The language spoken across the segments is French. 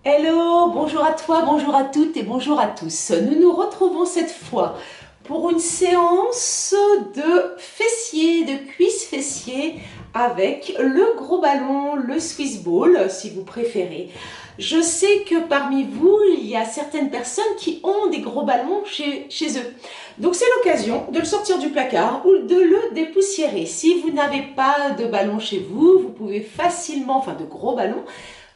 Hello, bonjour à toi, bonjour à toutes et bonjour à tous. Nous nous retrouvons cette fois pour une séance de fessiers, de cuisses fessiers avec le gros ballon, le Swiss Ball si vous préférez. Je sais que parmi vous, il y a certaines personnes qui ont des gros ballons chez eux. Donc c'est l'occasion de le sortir du placard ou de le dépoussiérer. Si vous n'avez pas de ballon chez vous, vous pouvez facilement, enfin de gros ballons,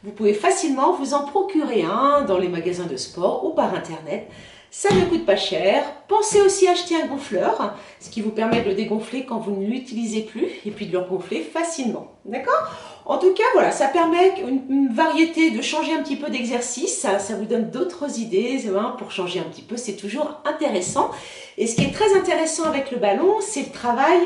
vous pouvez facilement vous en procurer un dans les magasins de sport ou par internet. Ça ne coûte pas cher. Pensez aussi à acheter un gonfleur, ce qui vous permet de le dégonfler quand vous ne l'utilisez plus et puis de le gonfler facilement. D'accord? En tout cas, voilà, ça permet une variété de changer un petit peu d'exercice. Ça vous donne d'autres idées pour changer un petit peu. C'est toujours intéressant. Et ce qui est très intéressant avec le ballon, c'est le travail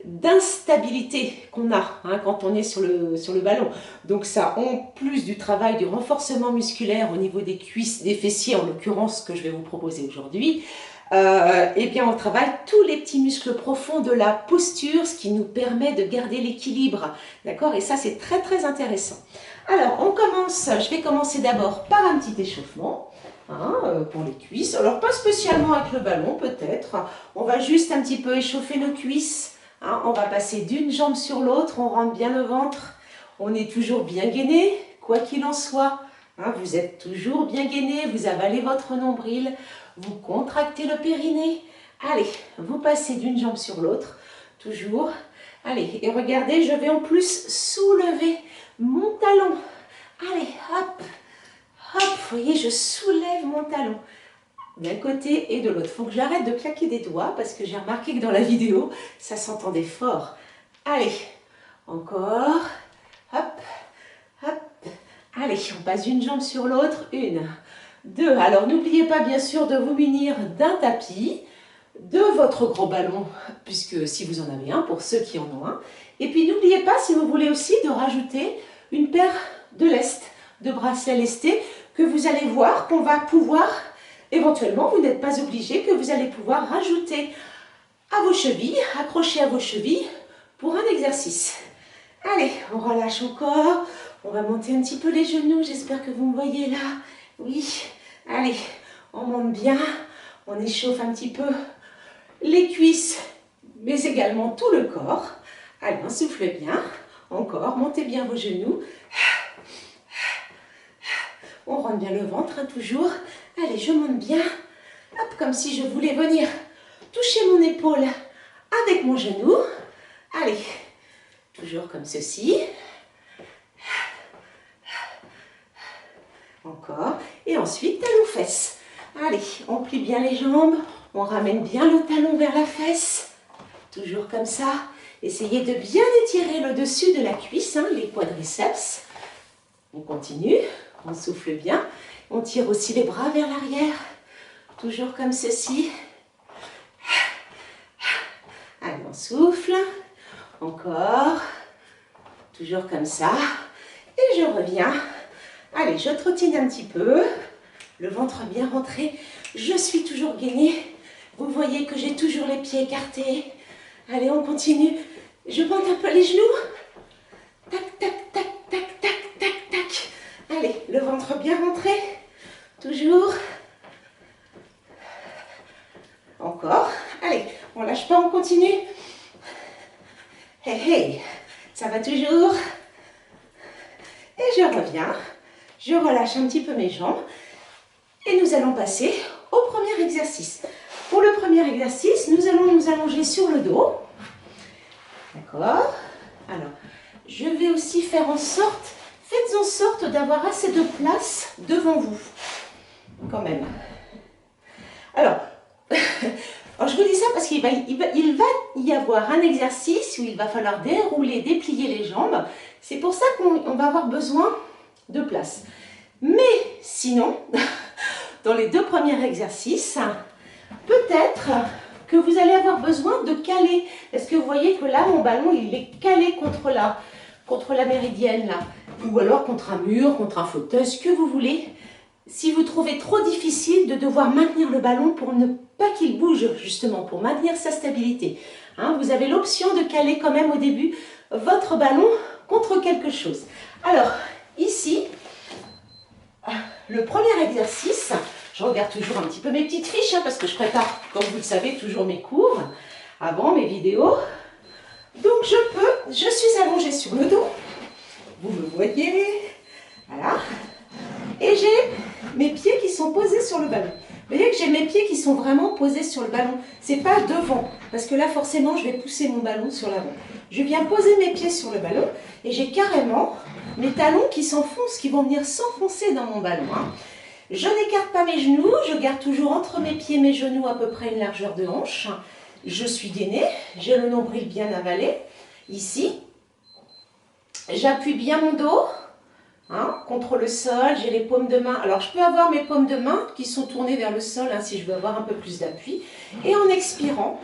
d'instabilité qu'on a quand on est sur le ballon. Donc ça, en plus du travail du renforcement musculaire au niveau des cuisses, des fessiers, en l'occurrence que je vais vous proposer aujourd'hui, eh bien on travaille tous les petits muscles profonds de la posture, ce qui nous permet de garder l'équilibre. D'accord? Et ça, c'est très très intéressant. Alors, je vais commencer d'abord par un petit échauffement. Pour les cuisses. Alors, pas spécialement avec le ballon, peut-être. On va juste un petit peu échauffer nos cuisses. On va passer d'une jambe sur l'autre, on rentre bien le ventre, on est toujours bien gainé, quoi qu'il en soit. Vous êtes toujours bien gainé, vous avalez votre nombril, vous contractez le périnée. Allez, vous passez d'une jambe sur l'autre, toujours. Allez, et regardez, je vais en plus soulever mon talon. Allez, hop, hop, vous voyez, je soulève mon talon d'un côté et de l'autre. Il faut que j'arrête de claquer des doigts parce que j'ai remarqué que dans la vidéo, ça s'entendait fort. Allez, encore. Hop, hop. Allez, on passe d'une jambe sur l'autre. Une, deux. Alors, n'oubliez pas bien sûr de vous munir d'un tapis, de votre gros ballon, puisque si vous en avez un, pour ceux qui en ont un. Et puis, n'oubliez pas, si vous voulez aussi, de rajouter une paire de lestes, de bracelets lestés, que vous allez voir qu'on va pouvoir... Éventuellement, vous n'êtes pas obligé, que vous allez pouvoir rajouter à vos chevilles, accrocher à vos chevilles pour un exercice. Allez, on relâche encore. On va monter un petit peu les genoux. J'espère que vous me voyez là. Oui. Allez, on monte bien. On échauffe un petit peu les cuisses, mais également tout le corps. Allez, on souffle bien. Encore, montez bien vos genoux. On rentre bien le ventre, toujours. Allez, je monte bien. Hop, comme si je voulais venir toucher mon épaule avec mon genou. Allez, toujours comme ceci. Encore. Et ensuite, talon-fesse. Allez, on plie bien les jambes. On ramène bien le talon vers la fesse. Toujours comme ça. Essayez de bien étirer le dessus de la cuisse, les quadriceps. On continue. On souffle bien. On tire aussi les bras vers l'arrière. Toujours comme ceci. Allez, on souffle. Encore. Toujours comme ça. Et je reviens. Allez, je trottine un petit peu. Le ventre bien rentré. Je suis toujours gainée. Vous voyez que j'ai toujours les pieds écartés. Allez, on continue. Je bande un peu les genoux. Tac, tac, tac, tac, tac, tac, tac. Allez, le ventre bien rentré. Toujours. Encore. Allez, on lâche pas, on continue. Hey, hey. Ça va toujours. Et je reviens. Je relâche un petit peu mes jambes. Et nous allons passer au premier exercice. Pour le premier exercice, nous allons nous allonger sur le dos. D'accord? Alors, je vais aussi faire en sorte, faites en sorte d'avoir assez de place devant vous. Quand même. Alors, je vous dis ça parce qu'il va y avoir un exercice où il va falloir dérouler, déplier les jambes. C'est pour ça qu'on va avoir besoin de place. Mais sinon, dans les deux premiers exercices, peut-être que vous allez avoir besoin de caler. Est-ce que vous voyez que là, mon ballon, il est calé contre la méridienne, là. Ou alors contre un mur, contre un fauteuil, ce que vous voulez. Si vous trouvez trop difficile de devoir maintenir le ballon pour ne pas qu'il bouge, justement, pour maintenir sa stabilité, vous avez l'option de caler quand même au début votre ballon contre quelque chose. Alors, ici, le premier exercice, je regarde toujours un petit peu mes petites fiches, hein, parce que je prépare, comme vous le savez, toujours mes cours, avant mes vidéos. Donc je suis allongée sur le dos, vous me voyez, voilà. Et j'ai mes pieds qui sont posés sur le ballon. Vous voyez que j'ai mes pieds qui sont vraiment posés sur le ballon. C'est pas devant, parce que là forcément je vais pousser mon ballon sur l'avant. Je viens poser mes pieds sur le ballon et j'ai carrément mes talons qui s'enfoncent, qui vont venir s'enfoncer dans mon ballon. Hein. Je n'écarte pas mes genoux, je garde toujours entre mes pieds et mes genoux à peu près une largeur de hanche. Je suis gainée, j'ai le nombril bien avalé, ici. J'appuie bien mon dos. Hein, contre le sol, j'ai les paumes de main. Alors, je peux avoir mes paumes de main qui sont tournées vers le sol hein, si je veux avoir un peu plus d'appui. Et en expirant,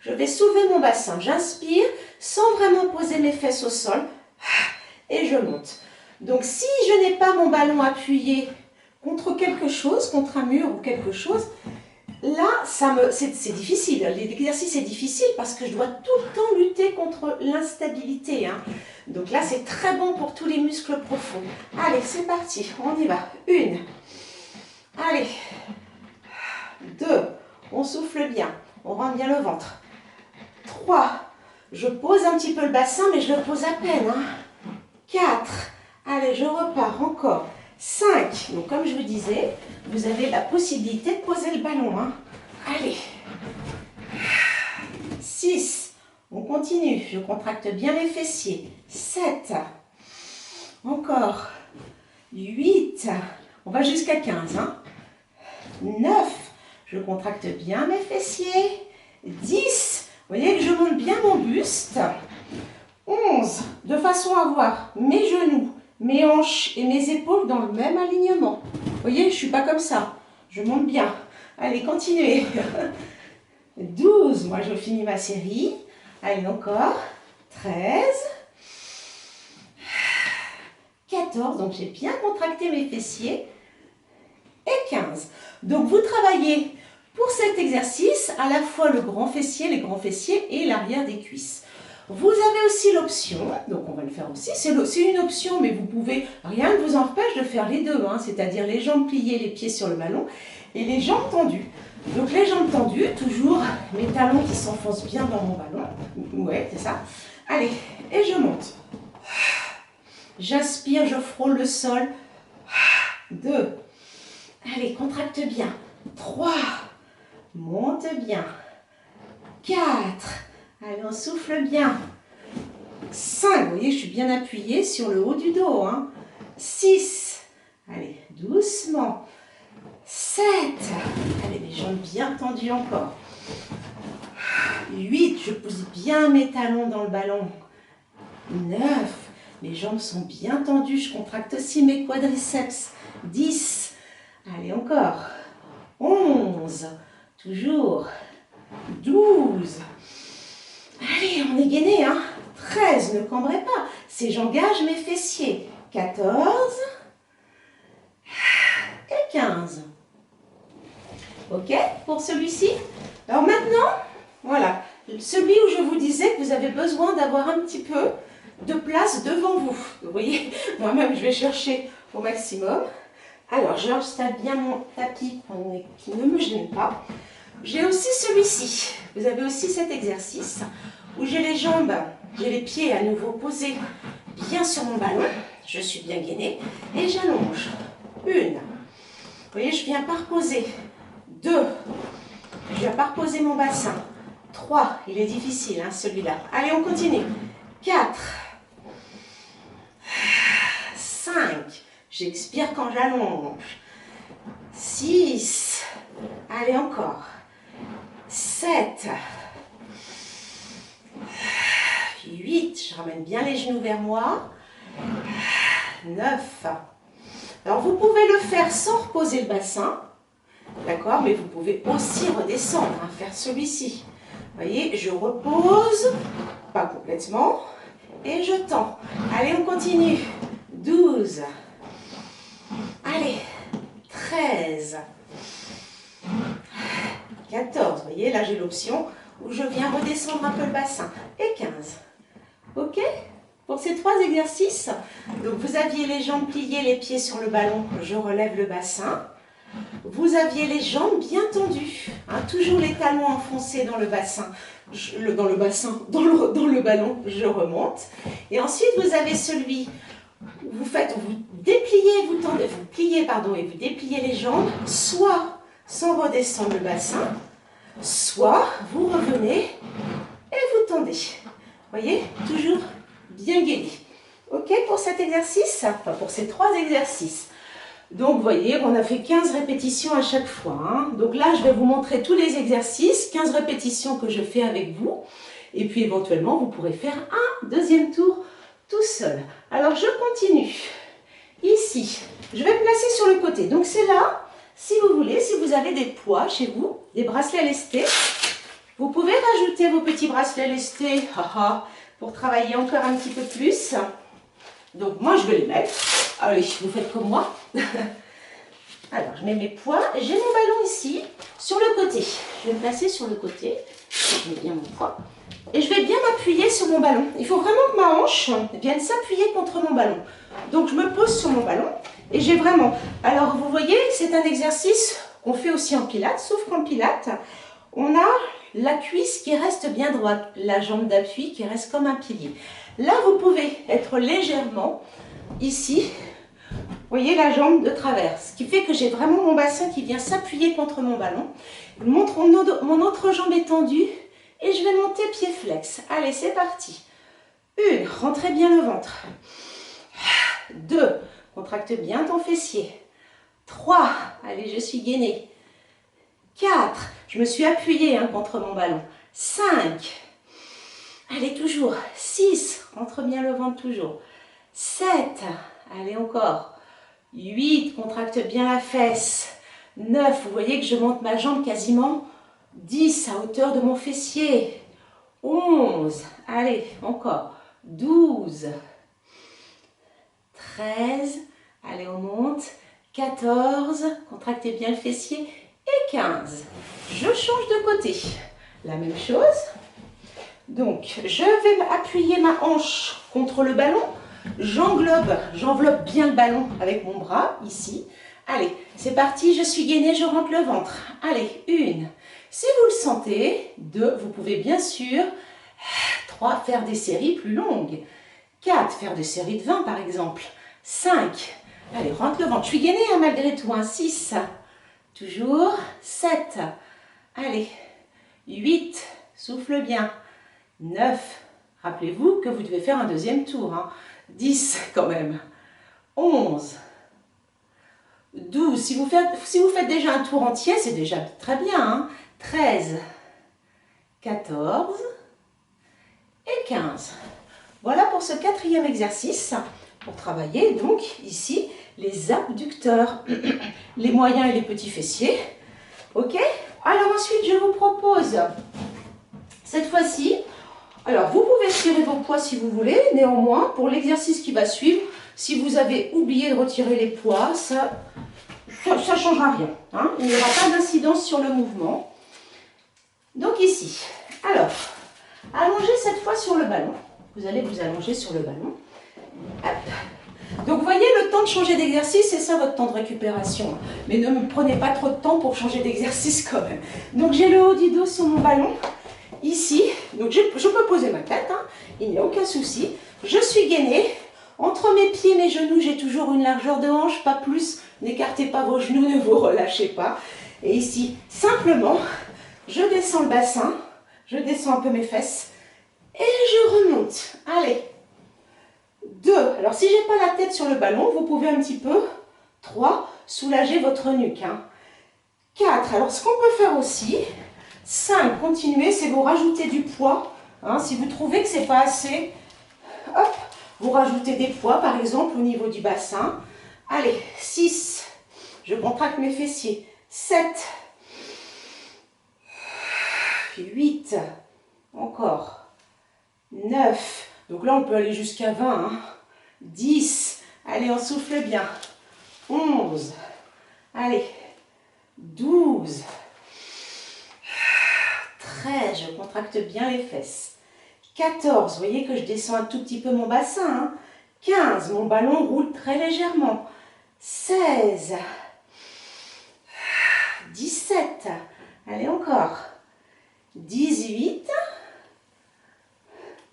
je vais soulever mon bassin. J'inspire sans vraiment poser mes fesses au sol et je monte. Donc, si je n'ai pas mon ballon appuyé contre quelque chose, contre un mur ou quelque chose, là, c'est difficile. L'exercice est difficile parce que je dois tout le temps lutter contre l'instabilité. Hein. Donc là, c'est très bon pour tous les muscles profonds. Allez, c'est parti. On y va. 1. Allez. 2. On souffle bien. On rend bien le ventre. 3. Je pose un petit peu le bassin, mais je le pose à peine. Hein. 4. Allez, je repars encore. 5. Donc, comme je vous disais, vous avez la possibilité de poser le ballon. Hein. Allez. 6. On continue. Je contracte bien les fessiers. 7. Encore. 8. On va jusqu'à 15. Hein. 9. Je contracte bien mes fessiers. 10. Vous voyez que je monte bien mon buste. 11. De façon à avoir mes genoux, mes hanches et mes épaules dans le même alignement. Vous voyez, je ne suis pas comme ça. Je monte bien. Allez, continuez. 12. Moi, je finis ma série. Allez, encore. 13. 14. Donc, j'ai bien contracté mes fessiers. Et 15. Donc, vous travaillez pour cet exercice à la fois le grand fessier, les grands fessiers et l'arrière des cuisses. Vous avez aussi l'option, donc on va le faire aussi, c'est une option, mais vous pouvez, rien ne vous empêche de faire les deux, hein, c'est-à-dire les jambes pliées, les pieds sur le ballon, et les jambes tendues. Donc les jambes tendues, toujours mes talons qui s'enfoncent bien dans mon ballon, ouais, c'est ça. Allez, et je monte. J'inspire, je frôle le sol. 2. Allez, contracte bien. 3. Monte bien. 4. Allez, on souffle bien. 5. Vous voyez, je suis bien appuyée sur le haut du dos. Hein. 6. Allez, doucement. 7. Allez, les jambes bien tendues encore. 8. Je pose bien mes talons dans le ballon. 9. Mes jambes sont bien tendues. Je contracte aussi mes quadriceps. 10. Allez, encore. 11. Toujours. 12. Allez, on est gainé, hein. 13, ne cambrez pas. C'est j'engage mes fessiers. 14. Et 15. Ok, pour celui-ci. Alors maintenant, voilà. Celui où je vous disais que vous avez besoin d'avoir un petit peu de place devant vous. Vous voyez, moi-même, je vais chercher au maximum. Alors, j'installe bien mon tapis qui ne me gêne pas. J'ai aussi celui-ci. Vous avez aussi cet exercice où j'ai les jambes, j'ai les pieds à nouveau posés bien sur mon ballon. Je suis bien gainée et j'allonge. 1. Vous voyez, je viens pas reposer. 2. Je viens pas reposer mon bassin. 3. Il est difficile, hein, celui-là. Allez, on continue. 4. 5. J'expire quand j'allonge. 6. Allez, encore. 7. 8. Je ramène bien les genoux vers moi. 9. Alors, vous pouvez le faire sans reposer le bassin. D'accord? Mais vous pouvez aussi redescendre, hein, faire celui-ci. Vous voyez, je repose, pas complètement, et je tends. Allez, on continue. 12. Allez, 13. 14. Vous voyez, là j'ai l'option où je viens redescendre un peu le bassin. Et 15. Ok? pour ces 3 exercices. Donc vous aviez les jambes pliées, les pieds sur le ballon, je relève le bassin. Vous aviez les jambes bien tendues, hein, toujours les talons enfoncés dans le bassin, dans le ballon, je remonte. Et ensuite vous avez celui où vous dépliez, vous tendez, vous pliez pardon, et vous dépliez les jambes, soit sans redescendre le bassin, soit vous revenez et vous tendez. Voyez, toujours bien gainé. Ok pour cet exercice, enfin pour ces 3 exercices. Donc, vous voyez, on a fait 15 répétitions à chaque fois. Hein. Donc là, je vais vous montrer tous les exercices, 15 répétitions que je fais avec vous. Et puis, éventuellement, vous pourrez faire un deuxième tour tout seul. Alors, je continue. Ici, je vais me placer sur le côté. Donc, c'est là, si vous voulez, si vous avez des poids chez vous, des bracelets lestés, vous pouvez rajouter vos petits bracelets lestés pour travailler encore un petit peu plus. Donc, moi, je vais les mettre. Allez, vous faites comme moi. Alors, je mets mes poids. J'ai mon ballon ici, sur le côté. Je vais me placer sur le côté. Je mets bien mon poids. Et je vais bien m'appuyer sur mon ballon. Il faut vraiment que ma hanche vienne s'appuyer contre mon ballon. Donc, je me pose sur mon ballon. Et j'ai vraiment... Alors, vous voyez, c'est un exercice qu'on fait aussi en pilates. Sauf qu'en pilates, on a la cuisse qui reste bien droite. La jambe d'appui qui reste comme un pilier. Là, vous pouvez être légèrement ici... Vous voyez la jambe de travers, ce qui fait que j'ai vraiment mon bassin qui vient s'appuyer contre mon ballon. Mon autre jambe est tendue et je vais monter pied flex. Allez, c'est parti. 1, rentrez bien le ventre. 2, contracte bien ton fessier. 3, allez, je suis gainée. 4, je me suis appuyée contre mon ballon. 5, allez, toujours. 6, rentre bien le ventre toujours. 7, allez, encore. 8, contracte bien la fesse. 9, vous voyez que je monte ma jambe quasiment. 10, à hauteur de mon fessier. 11, allez, encore. 12, 13, allez, on monte. 14, contractez bien le fessier. Et 15, je change de côté. La même chose. Donc, je vais appuyer ma hanche contre le ballon. J'enveloppe bien le ballon avec mon bras, ici. Allez, c'est parti, je suis gainée, je rentre le ventre. Allez, 1. Si vous le sentez, 2, vous pouvez bien sûr, 3, faire des séries plus longues. 4, faire des séries de 20 par exemple. 5, allez, rentre le ventre. Je suis gainée malgré tout, 6, toujours. 7, allez, 8, souffle bien. 9, rappelez-vous que vous devez faire un deuxième tour. 10 quand même. 11, 12. Si vous faites déjà un tour entier, c'est déjà très bien. 13, 14 et 15. Voilà pour ce 4e exercice. Pour travailler donc ici les abducteurs, les moyens et les petits fessiers. Ok? Alors ensuite, je vous propose cette fois-ci... Alors, vous pouvez retirer vos poids si vous voulez. Néanmoins, pour l'exercice qui va suivre, si vous avez oublié de retirer les poids, ça ne changera rien. Il n'y aura pas d'incidence sur le mouvement. Donc ici, alors, allongez cette fois sur le ballon. Vous allez vous allonger sur le ballon. Hop. Donc, vous voyez, le temps de changer d'exercice, c'est ça votre temps de récupération. Mais ne me prenez pas trop de temps pour changer d'exercice quand même. Donc, j'ai le haut du dos sur mon ballon. Ici, donc je peux poser ma tête, il n'y a aucun souci. Je suis gainée. Entre mes pieds et mes genoux, j'ai toujours une largeur de hanche, pas plus. N'écartez pas vos genoux, ne vous relâchez pas. Et ici, simplement, je descends le bassin, je descends un peu mes fesses et je remonte. Allez. 2. Alors, si je n'ai pas la tête sur le ballon, vous pouvez un petit peu. 3. Soulager votre nuque. 4. Alors, ce qu'on peut faire aussi... 5, continuez, c'est vous rajoutez du poids. Si vous trouvez que ce n'est pas assez, hop, vous rajoutez des poids, par exemple, au niveau du bassin. Allez, 6, je contracte mes fessiers. 7, 8, encore. 9, donc là, on peut aller jusqu'à 20. 10, allez, on souffle bien. 11, allez, 12, 13, je contracte bien les fesses. 14, vous voyez que je descends un tout petit peu mon bassin. Hein. 15, mon ballon roule très légèrement. 16, 17, allez encore. 18,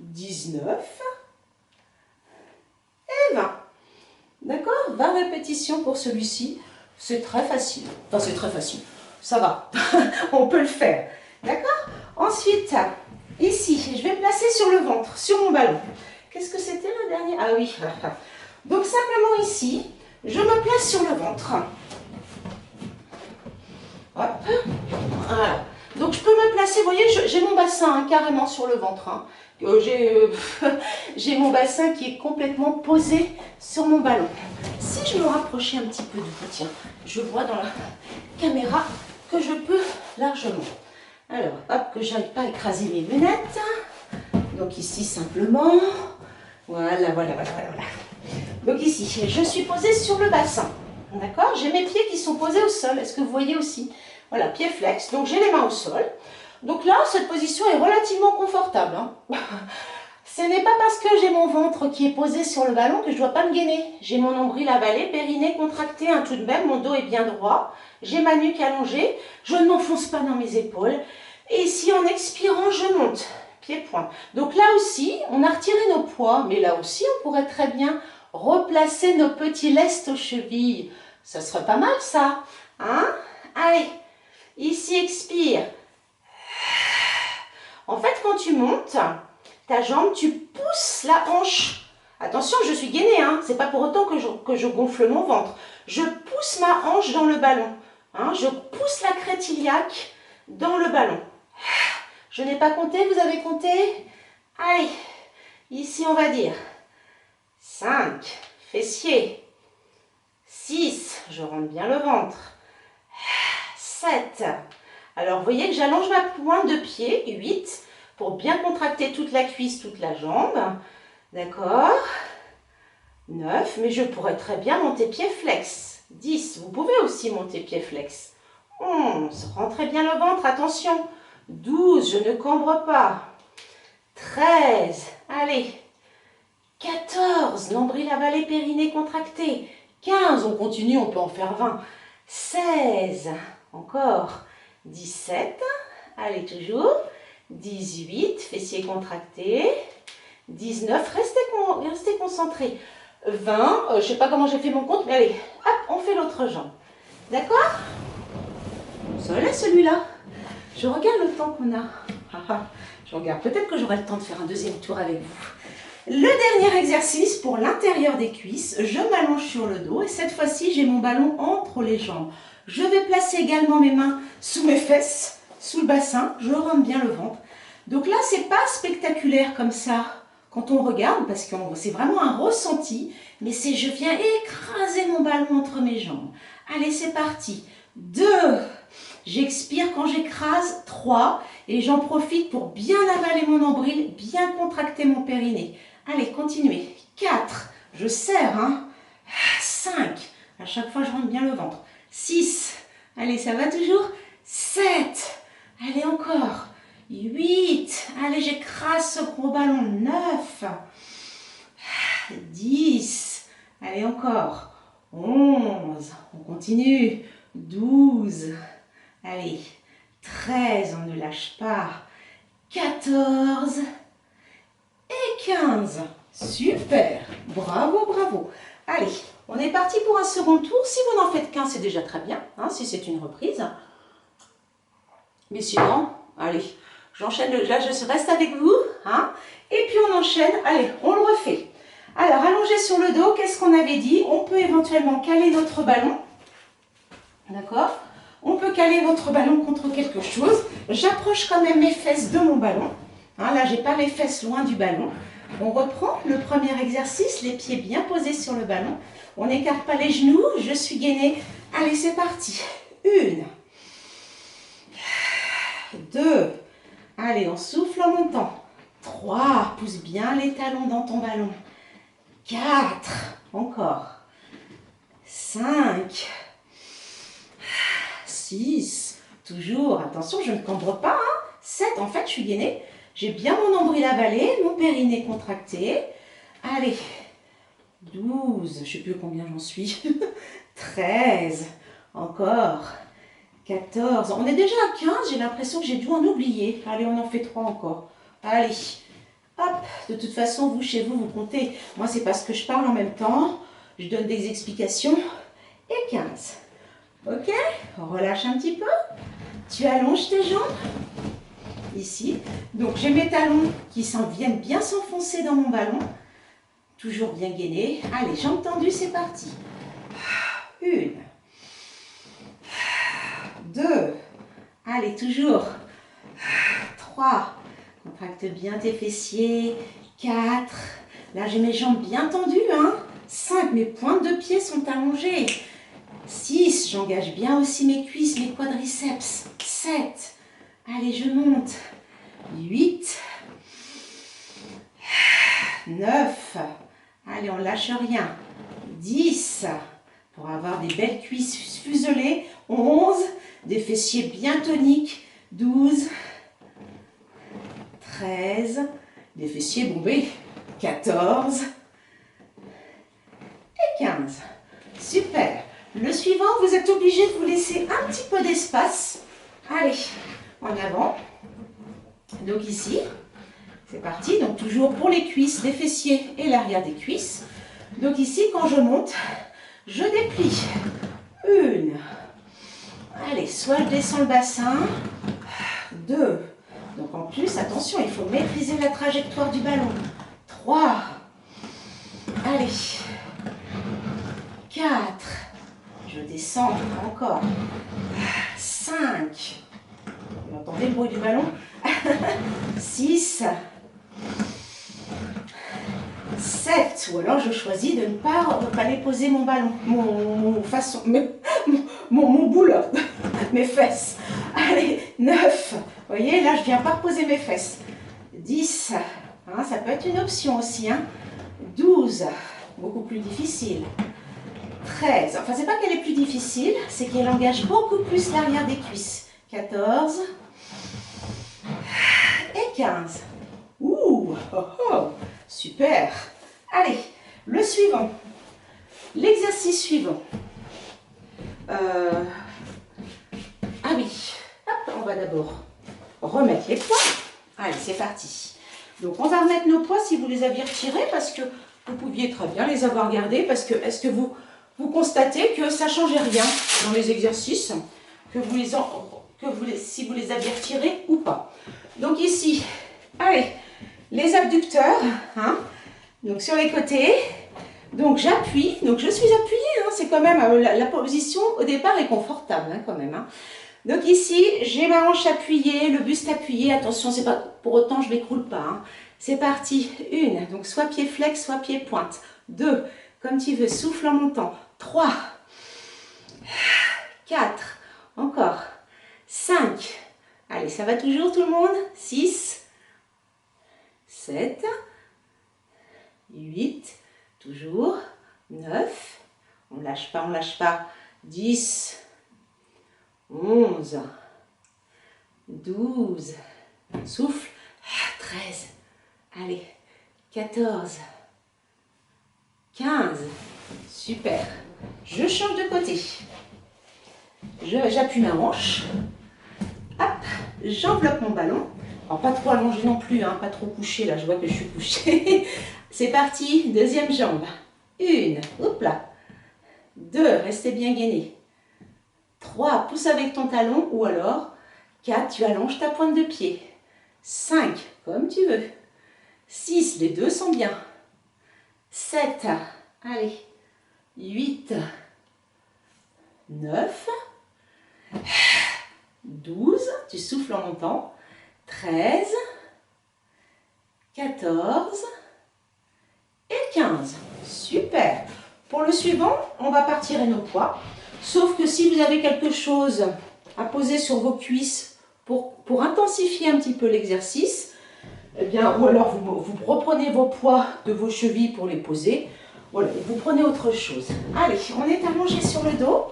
19 et 20. D'accord? 20 répétitions pour celui-ci. C'est très facile. Enfin, c'est très facile. Ça va. On peut le faire. D'accord? Ensuite, ici, je vais me placer sur le ventre, sur mon ballon. Qu'est-ce que c'était le dernier? Ah oui. Donc, simplement ici, je me place sur le ventre. Hop. Voilà. Donc, je peux me placer, vous voyez, j'ai mon bassin hein, carrément sur le ventre. Hein. J'ai mon bassin qui est complètement posé sur mon ballon. Si je me rapprochais un petit peu de vous, tiens, je vois dans la caméra que je peux largement. Alors, hop, que j'aille pas écraser mes lunettes. Donc ici, simplement. Voilà. Donc ici, je suis posée sur le bassin. D'accord? J'ai mes pieds qui sont posés au sol. Est-ce que vous voyez aussi? Voilà, pieds flex. Donc j'ai les mains au sol. Donc là, cette position est relativement confortable. Hein. Ce n'est pas parce que j'ai mon ventre qui est posé sur le ballon que je ne dois pas me gainer. J'ai mon nombril avalé, périnée contracté, hein, tout de même, mon dos est bien droit. J'ai ma nuque allongée, je ne m'enfonce pas dans mes épaules. Et ici, en expirant, je monte, pied-point. Donc là aussi, on a retiré nos poids, mais là aussi, on pourrait très bien replacer nos petits lestes aux chevilles. Ça serait pas mal, ça. Hein? Allez, ici, expire. En fait, quand tu montes, ta jambe, tu pousses la hanche. Attention, je suis gainée, hein. C'est pas pour autant que je gonfle mon ventre. Je pousse ma hanche dans le ballon. Hein. Je pousse la crête iliaque dans le ballon. Je n'ai pas compté, vous avez compté? Allez, ici on va dire 5, fessiers. 6, je rentre bien le ventre. 7. Alors, vous voyez que j'allonge ma pointe de pied, 8, pour bien contracter toute la cuisse, toute la jambe. D'accord? 9, mais je pourrais très bien monter pied flex. 10, vous pouvez aussi monter pied flex. 11, rentrez bien le ventre, attention. 12, je ne cambre pas. 13, allez. 14, nombril avalé, périnée contracté. 15, on continue, on peut en faire 20. 16, encore. 17, allez toujours, 18, fessiers contractés, 19, restez concentrés, 20, je ne sais pas comment j'ai fait mon compte, mais allez, hop, on fait l'autre jambe, d'accord? Ça l'est celui-là, je regarde le temps qu'on a, je regarde, peut-être que j'aurai le temps de faire un deuxième tour avec vous. Le dernier exercice pour l'intérieur des cuisses, je m'allonge sur le dos et cette fois-ci j'ai mon ballon entre les jambes. Je vais placer également mes mains sous mes fesses, sous le bassin, je rentre bien le ventre. Donc là, c'est pas spectaculaire comme ça quand on regarde, parce que c'est vraiment un ressenti, mais c'est je viens écraser mon ballon entre mes jambes. Allez, c'est parti. 2, j'expire quand j'écrase. 3, et j'en profite pour bien avaler mon nombril, bien contracter mon périnée. Allez, continuez. 4, je serre, hein. 5, à chaque fois je rentre bien le ventre. 6, allez, ça va toujours. 7, allez encore. 8, allez, j'écrase ce gros ballon. 9, 10, allez, encore. 11, on continue. 12, allez. 13, on ne lâche pas. 14 et 15. Super, bravo, bravo. Allez, on est parti pour un second tour. Si vous n'en faites qu'un, c'est déjà très bien, hein, si c'est une reprise. Mais sinon, allez, j'enchaîne, là je reste avec vous, hein, et puis on enchaîne, allez, on le refait. Alors, allongé sur le dos, qu'est-ce qu'on avait dit? On peut éventuellement caler notre ballon, d'accord? On peut caler notre ballon contre quelque chose. J'approche quand même mes fesses de mon ballon, hein, là j'ai pas mes fesses loin du ballon. On reprend le premier exercice, les pieds bien posés sur le ballon. On n'écarte pas les genoux, je suis gainée. Allez, c'est parti. 1, 2, allez, on souffle en montant. 3, pousse bien les talons dans ton ballon. 4, encore. 5, 6, toujours, attention, je ne cambre pas. Hein. 7, en fait, je suis gainée. J'ai bien mon nombril avalé, mon périnée contracté. Allez, 12, je ne sais plus combien j'en suis. 13, encore. 14, on est déjà à 15, j'ai l'impression que j'ai dû en oublier. Allez, on en fait 3 encore. Allez, hop, de toute façon, vous, chez vous, vous comptez. Moi, c'est parce que je parle en même temps. Je donne des explications. Et 15. Ok, on relâche un petit peu. Tu allonges tes jambes. Ici. Donc, j'ai mes talons qui viennent bien s'enfoncer dans mon ballon. Toujours bien gainés. Allez, jambes tendues, c'est parti. 1, 2, allez, toujours. 3, contracte bien tes fessiers. 4, là j'ai mes jambes bien tendues. 5, mes pointes de pied sont allongées. 6, j'engage bien aussi mes cuisses, mes quadriceps. 7, allez, je monte. 8, 9, allez, on lâche rien. 10, pour avoir des belles cuisses fuselées. 11, des fessiers bien toniques. 12, 13, des fessiers bombés. 14 et 15. Super. Le suivant, vous êtes obligé de vous laisser un petit peu d'espace. Allez, en avant. Donc ici, c'est parti. Donc toujours pour les cuisses, les fessiers et l'arrière des cuisses. Donc ici, quand je monte, je déplie. 1. Allez, soit je descends le bassin. 2. Donc en plus, attention, il faut maîtriser la trajectoire du ballon. 3. Allez. 4. Je descends encore. 5. Vous entendez le bruit du ballon? 6. 7, ou alors je choisis de ne pas aller poser mon ballon, mon boule, mes fesses. Allez, 9, vous voyez, là je ne viens pas poser mes fesses. 10, ça peut être une option aussi. 12, beaucoup plus difficile. 13, enfin c'est pas qu'elle est plus difficile, c'est qu'elle engage beaucoup plus l'arrière des cuisses. 14 et 15. Ouh, oh, oh, super. Allez, le suivant. L'exercice suivant. Ah oui, hop, on va d'abord remettre les poids. Allez, c'est parti. Donc, on va remettre nos poids si vous les aviez retirés parce que vous pouviez très bien les avoir gardés parce que est-ce que vous constatez que ça ne changeait rien dans les exercices si vous les aviez retirés ou pas. Donc ici, allez, les abducteurs, donc sur les côtés, donc j'appuie, donc je suis appuyée, c'est quand même, la position au départ est confortable quand même. Donc ici, j'ai ma hanche appuyée, le buste appuyé, attention, c'est pas pour autant je m'écroule pas. C'est parti, 1, donc soit pied flex, soit pied pointe. 2, comme tu veux, souffle en montant. 3, 4, encore, 5, allez, ça va toujours tout le monde, 6, 7, 8, toujours, 9, on lâche pas, 10, 11, 12, souffle, 13, allez, 14, 15, super, je change de côté, j'appuie ma hanche, hop, j'enveloppe mon ballon, alors pas trop allongé non plus, pas trop couché, là je vois que je suis couchée, c'est parti, deuxième jambe, 1, hop là, 2, restez bien gainé, 3, pousse avec ton talon, ou alors 4, tu allonges ta pointe de pied, 5, comme tu veux, 6, les deux sont bien, 7, allez, 8, 9, 12, tu souffles en montant, 13, 14 et 15. Super. Pour le suivant, on va pas retirer nos poids, sauf que si vous avez quelque chose à poser sur vos cuisses pour intensifier un petit peu l'exercice, eh bien, ou alors vous reprenez vos poids de vos chevilles pour les poser, voilà, vous prenez autre chose. Allez, on est allongé sur le dos,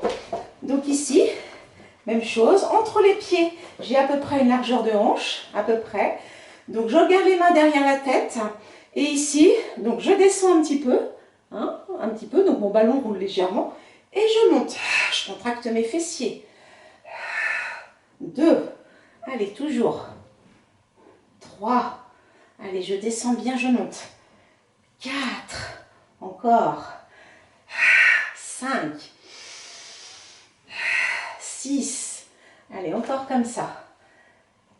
donc ici, même chose, entre les pieds, j'ai à peu près une largeur de hanche, à peu près. Donc je regarde les mains derrière la tête. Et ici, donc je descends un petit peu. Hein, un petit peu, donc mon ballon roule légèrement. Et je monte. Je contracte mes fessiers. 2. Allez, toujours. 3. Allez, je descends bien, je monte. 4. Encore. 5. 6. Allez, encore comme ça.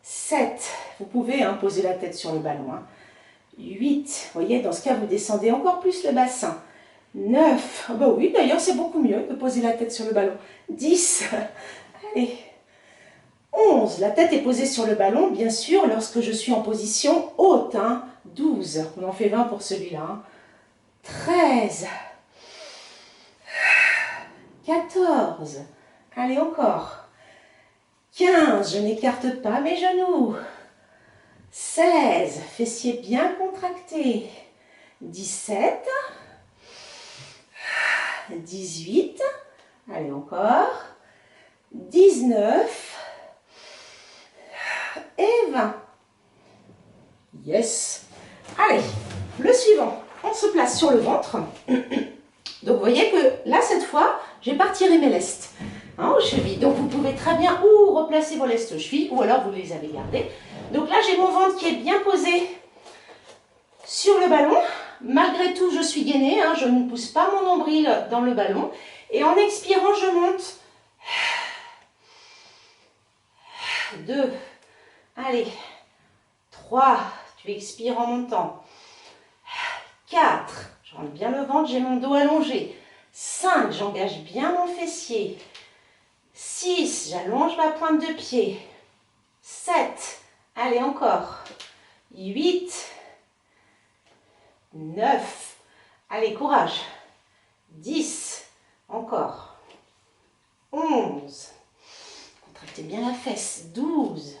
7. Vous pouvez poser la tête sur le ballon. 8. Vous voyez, dans ce cas, vous descendez encore plus le bassin. 9. Oh bah oui, d'ailleurs, c'est beaucoup mieux de poser la tête sur le ballon. 10. Allez. 11. La tête est posée sur le ballon, bien sûr, lorsque je suis en position haute. 12. On en fait 20 pour celui-là. 13. 14. Allez, encore. 15. Je n'écarte pas mes genoux. 16. Fessiers bien contractés. 17. 18. Allez, encore. 19. Et 20. Yes. Allez, le suivant. On se place sur le ventre. Donc, vous voyez que là, cette fois, j'ai pas retiré mes lestes aux chevilles. Donc, vous pouvez très bien ou replacer vos lestes aux chevilles ou alors vous les avez gardées. Donc là, j'ai mon ventre qui est bien posé sur le ballon. Malgré tout, je suis gainée. Je ne pousse pas mon nombril dans le ballon. Et en expirant, je monte. 2. Allez. 3. Tu expires en montant. 4. Je rentre bien le ventre, j'ai mon dos allongé. 5. J'engage bien mon fessier. 6. J'allonge ma pointe de pied. 7. Allez, encore. 8. 9. Allez, courage. 10. Encore. 11. Contractez bien la fesse. 12.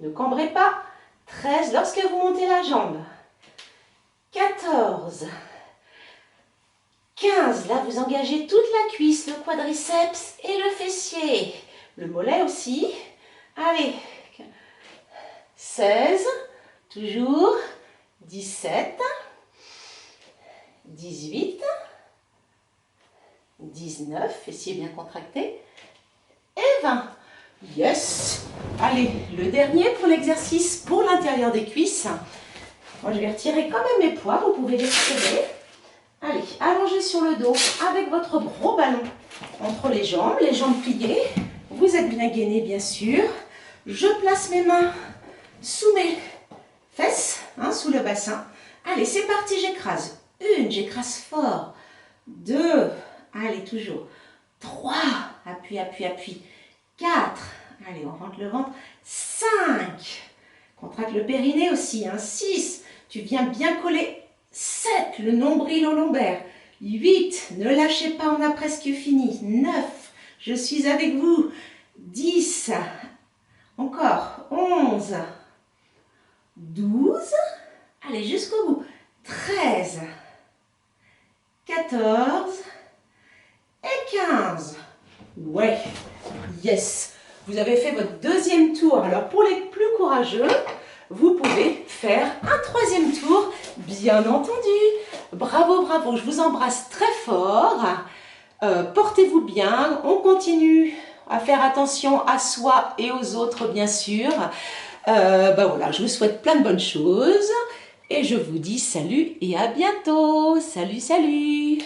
Ne cambrez pas. 13. Lorsque vous montez la jambe. 14. 15. Là, vous engagez toute la cuisse, le quadriceps et le fessier. Le mollet aussi. Allez. 16. Toujours. 17. 18. 19. Fessier bien contracté. Et 20. Yes. Allez, le dernier pour l'exercice pour l'intérieur des cuisses. Moi, je vais retirer quand même mes poids. Vous pouvez les retirer. Allez, allongez sur le dos avec votre gros ballon entre les jambes pliées. Vous êtes bien gainé, bien sûr. Je place mes mains sous mes fesses, sous le bassin. Allez, c'est parti, j'écrase. 1, j'écrase fort. 2, allez, toujours. 3, appuie, appuie, appuie. 4, allez, on rentre le ventre. 5, contracte le périnée aussi. 6, tu viens bien coller. 7, le nombril au lombaire. 8, ne lâchez pas, on a presque fini. 9, je suis avec vous. 10, encore. 11, 12, allez jusqu'au bout. 13, 14 et 15. Ouais, yes. Vous avez fait votre deuxième tour. Alors pour les plus courageux, vous pouvez faire un troisième tour, bien entendu. Bravo, bravo, je vous embrasse très fort. Portez-vous bien, on continue à faire attention à soi et aux autres, bien sûr. Voilà, je vous souhaite plein de bonnes choses et je vous dis salut et à bientôt. Salut, salut.